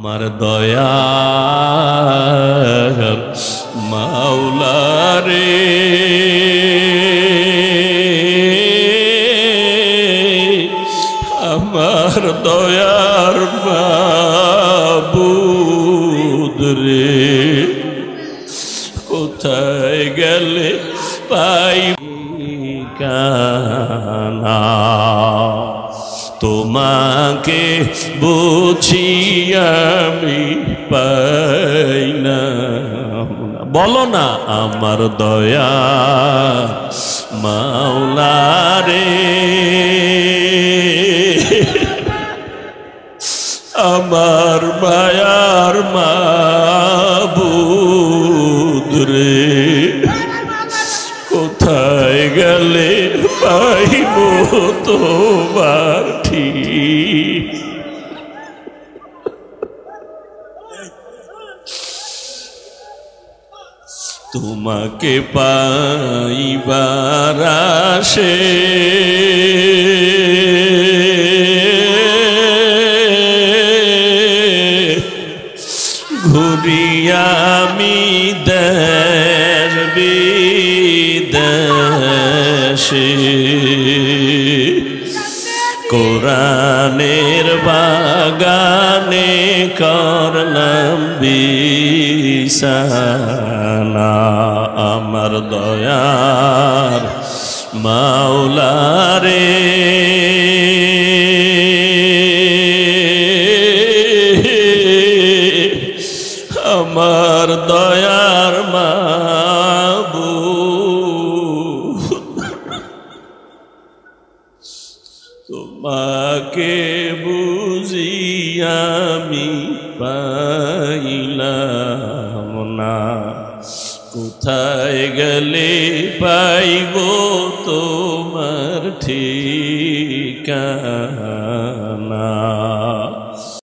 আমার দয়ার মাওলা রে আমার দয়ার মাবুদ রে কোথায় গেলে পাইবি কানা তোমাকে বুঝি আমি পাই না বলো না আমার দয়া মাওলা রে আমার মায়ার মাবুদ রে কোথায় গেলে পাইব তোমার ঠিক তোমাকে পাইবার আশে ঘুরি আমি দেশ বিদেশে কোরআনের বাগানে করলাম বিছানা আমার দয়ার মাওলা রে আমার দয়ার মাবুদ তোমাকে বুঝি আমি পাইলাম না কোথায় গেলে পাইব তোমার ঠিকানা